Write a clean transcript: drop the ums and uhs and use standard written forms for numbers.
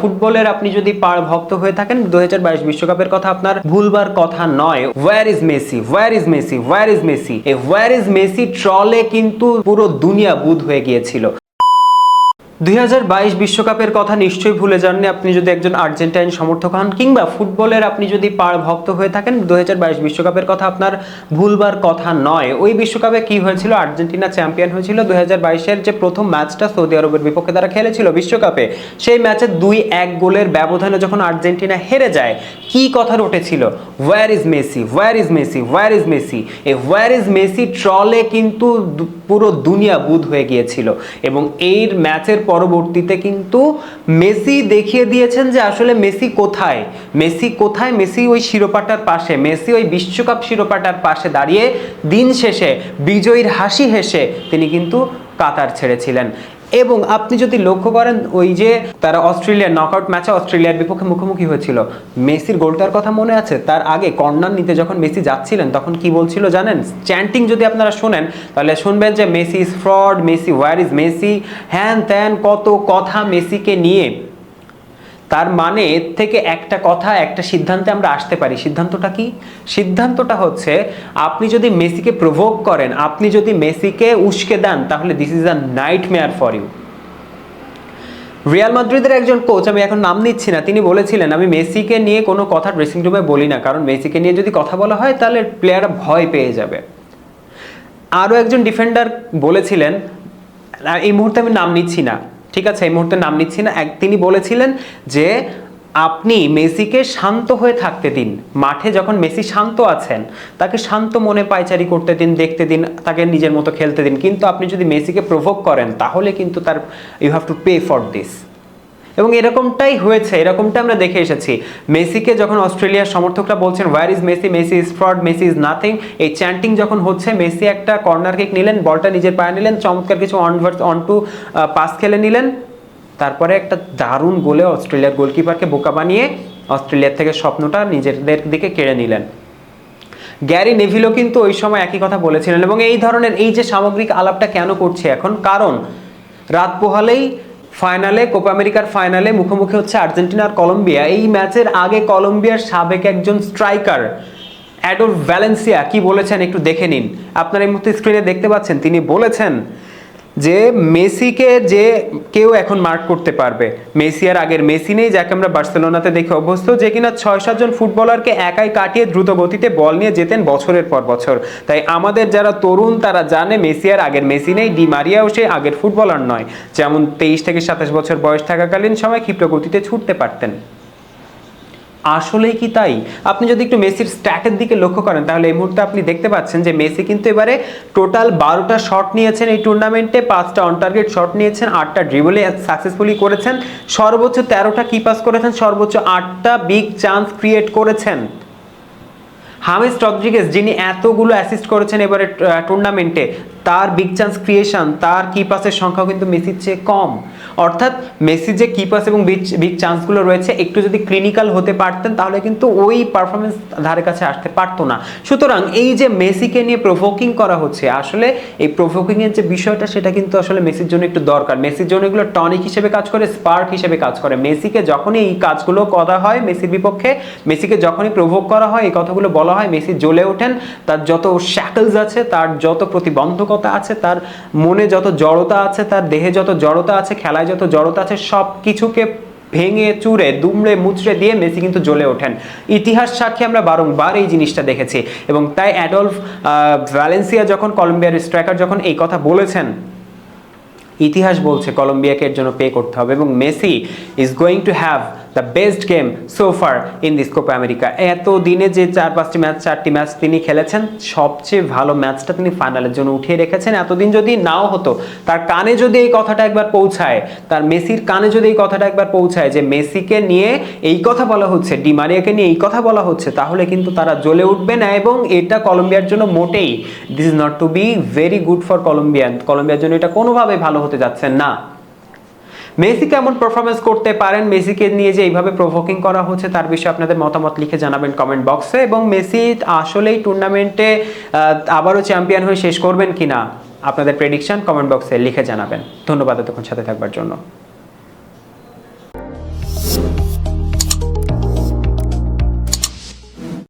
ফুটবলের আপনি যদি পাড় ভক্ত হয়ে থাকেন 2022 বিশ্বকাপের কথা আপনার ভুলবার কথা নয়। Where is Messi, where is Messi, where is Messi, এই ওয়্যার ইজ মেসি ট্রলে কিন্তু পুরো দুনিয়া বুঁদ হয়ে গিয়েছিল। 2022 বিশ্বকাপের কথা নিশ্চয়ই ভুলে যাননি আপনি যদি একজন আর্জেন্টাইন সমর্থক হন, কিংবা ফুটবলের আপনি যদি পাড় ভক্ত হয়ে থাকেন 2022 বিশ্বকাপের কথা আপনার ভুলবার কথা নয়। ওই বিশ্বকাপে কি হয়েছিল, আর্জেন্টিনা চ্যাম্পিয়ন হয়েছিল। 2022-এর যে প্রথম ম্যাচটা সৌদি আরবের বিপক্ষে তারা খেলেছিল বিশ্বকাপে, সেই ম্যাচে 2-1 গোলের ব্যবধানে যখন আর্জেন্টিনা হেরে যায়, কি কথা উঠেছিল? Where is Messi, where is Messi, where is Messi. এই ওয়্যার ইজ মেসি ট্রলে কিন্তু পুরো দুনিয়া বুঁদ হয়ে গিয়েছিল। এবং এই ম্যাচের পরবর্তীতে কিন্তু মেসি দেখিয়ে দিয়েছেন যে আসলে মেসি কোথায়, মেসি কোথায়। মেসি ওই শিরোপাটার পাশে, মেসি ওই বিশ্বকাপ শিরোপাটার পাশে দাঁড়িয়ে দিন শেষে বিজয়ীর হাসি হেসে তিনি কিন্তু কাতার ছেড়েছিলেন। এবং আপনি যদি লক্ষ্য করেন, ওই যে তারা অস্ট্রেলিয়ার নকআউট ম্যাচে অস্ট্রেলিয়ার বিপক্ষে মুখোমুখি হয়েছিল, মেসির গোলটার কথা মনে আছে? তার আগে কর্নার নিতে যখন মেসি যাচ্ছিলেন তখন কি বলছিল জানেন? চ্যান্টিং যদি আপনারা শোনেন তাহলে শুনবেন যে Messi is fraud, Messi where is Messi, হ্যান ত্যান কত কথা মেসিকে নিয়ে। তার মানে এর থেকে একটা কথা, একটা সিদ্ধান্তে আমরা আসতে পারি। সিদ্ধান্তটা কি? সিদ্ধান্তটা হচ্ছে, আপনি যদি মেসিকে প্রভোক করেন, আপনি যদি মেসিকে উস্কে দেন, তাহলে this is a nightmare for you. Real মাদ্রিদের একজন কোচ, আমি এখন নাম নিচ্ছি না, তিনি বলেছিলেন আমি মেসিকে নিয়ে কোনো কথা ড্রেসিং রুমে বলি না, কারণ মেসিকে নিয়ে যদি কথা বলা হয় তাহলে প্লেয়াররা ভয় পেয়ে যাবে। আরও একজন ডিফেন্ডার বলেছিলেন, এই মুহূর্তে আমি নাম নিচ্ছি না, ঠিক আছে, এই মুহূর্তে নাম নিচ্ছি না, তিনি বলেছিলেন যে আপনি মেসিকে শান্ত হয়ে থাকতে দিন। মাঠে যখন মেসি শান্ত আছেন, তাকে শান্ত মনে পায়চারি করতে দিন, দেখতে দিন, তাকে নিজের মতো খেলতে দিন। কিন্তু আপনি যদি মেসিকে প্রভোক করেন তাহলে কিন্তু তার you have to pay for this. এবং এরকমটাই হয়েছে, এরকমটা আমরা দেখে এসেছি। মেসিকে যখন অস্ট্রেলিয়ার সমর্থকরা বলছেন where is Messi, Messi is fraud, Messi is nothing, এই চ্যান্টিং যখন হচ্ছে, মেসি একটা কর্নার কিক নিলেন, বলটা নিজের পায়ে নিলেন, চমৎকার কিছু অন টু পাস খেলে নিলেন, তারপরে একটা দারুণ গোলে অস্ট্রেলিয়ার গোলকিপারকে বোকা বানিয়ে অস্ট্রেলিয়ার থেকে স্বপ্নটা নিজেদের দিকে কেড়ে নিলেন। গ্যারি নেভিলও কিন্তু ওই সময় একই কথা বলেছিলেন। এবং এই ধরনের এই যে সামগ্রিক আলাপটা কেন করছে এখন, কারণ রাত পোহালেই ফাইনালে, কোপা আমেরিকার ফাইনালে মুখোমুখি হচ্ছে আর্জেন্টিনা আর কলম্বিয়া। এই ম্যাচের আগে কলম্বিয়ার সাবেক একজন স্ট্রাইকার অ্যাডলফ ভ্যালেন্সিয়া কি বলেছেন একটু দেখে নিন। আপনারা এই মুহূর্তে স্ক্রিনে দেখতে পাচ্ছেন, তিনি বলেছেন যে মেসিকে যে কেউ এখন মার্ক করতে পারবে। মেসি আর আগের মেসি নেই, যাকে আমরা বার্সেলোনাতে দেখে অভ্যস্ত, যে কিনা 6-7 জন ফুটবলারকে একাই কাটিয়ে দ্রুত গতিতে বল নিয়ে যেতেন বছরের পর বছর। তাই আমাদের যারা তরুণ তারা জানে মেসি আর আগের মেসি নেই। ডি মারিয়াও সেই আগের ফুটবলার নয়, যেমন 23 থেকে 27 বছর বয়স থাকাকালীন সময় ক্ষিপ্র গতিতে ছুটতে পারতেন। আসলেই কি তাই? আপনি যদি একটু মেসির স্ট্যাটের দিকে লক্ষ্য করেন তাহলে এই মুহূর্তে আপনি দেখতে পাচ্ছেন যে মেসি কিন্তু এবারে টোটাল 12টা শট নিয়েছেন এই টুর্নামেন্টে, 5টা অন টার্গেট শট নিয়েছেন, 8টা ড্রিবলে সাকসেসফুলি করেছেন, সর্বোচ্চ 13টা কি পাস করেছেন, সর্বোচ্চ 8টা বিগ চান্স ক্রিয়েট করেছেন। হামেস রদ্রিগেজ, যিনি এতগুলো অ্যাসিস্ট করেছেন এবারে টুর্নামেন্টে, তার বিগ চান্স ক্রিয়েশন, তার কি পাসের সংখ্যাও কিন্তু মেসির চেয়ে কম। অর্থাৎ মেসির যে কি পাস এবং বিগ চান্সগুলো রয়েছে, একটু যদি ক্লিনিক্যাল হতে পারতেন তাহলে কিন্তু ওই পারফরমেন্স ধারে কাছে আসতে পারতো না। সুতরাং এই যে মেসিকে নিয়ে প্রভোকিং করা হচ্ছে, আসলে এই প্রভোকিংয়ের যে বিষয়টা সেটা কিন্তু আসলে মেসির জন্য একটু দরকার। মেসির জন্য এগুলো টনিক হিসেবে কাজ করে, স্পার্ক হিসেবে কাজ করে। মেসিকে যখনই এই কাজগুলো করা হয় মেসির বিপক্ষে, মেসিকে যখনই প্রভোক করা হয়, এই কথাগুলো বলা হয়, মেসি জ্বলে ওঠেন। তার যত শ্যাকলস আছে, তার যত প্রতিবন্ধকতা আছে, তার মনে যত জড়তা আছে, তার দেহে যত জড়তা আছে, খেলায় যত জড়তা আছে, সব কিছুকে ভেঙে চুরে দুমড়ে মুচড়ে দিয়ে মেসি কিন্তু জ্বলে ওঠেন। ইতিহাস সাক্ষী আমরা বারংবার এই জিনিসটা দেখেছি। এবং তাই অ্যাডলফ ভ্যালেন্সিয়া যখন, কলম্বিয়ার স্ট্রাইকার যখন এই কথা বলেছেন, ইতিহাস বলছে কলম্বিয়াকে এর জন্য পে করতে হবে। এবং Messi is going to have the best game so far in this Copa America. এত দিনে যে 4-5টি ম্যাচ তিনি খেলেছেন, সবচেয়ে ভালো ম্যাচটা তিনি ফাইনালের জন্য উঠিয়ে রেখেছেন। এতদিন যদি নাও হতো, তার কানে যদি এই কথাটা একবার পৌঁছায়, তার মেসির কানে যদি এই কথাটা একবার পৌঁছায় যে মেসিকে নিয়ে এই কথা বলা হচ্ছে, ডি মারিয়াকে নিয়ে এই কথা বলা হচ্ছে, তাহলে কিন্তু তারা জ্বলে উঠবে না। এবং এটা কলম্বিয়ার জন্য মোটেই, this is not to be very good for Colombian. কলম্বিয়ার জন্য এটা কোনোভাবেই ভালো হতে যাচ্ছেন না। মেসি কেমন পারফরমেন্স করতে পারেন, মেসিকে নিয়ে যে এইভাবে প্রভোকিং করা হচ্ছে, তার বিষয়ে আপনাদের মতামত লিখে জানাবেন কমেন্ট বক্সে। এবং মেসি আসলেই টুর্নামেন্টে আবারও চ্যাম্পিয়ন হয়ে শেষ করবেন কিনা, আপনাদের প্রেডিকশন কমেন্ট বক্সে লিখে জানাবেন। ধন্যবাদ এতক্ষণ সাথে থাকবার জন্য।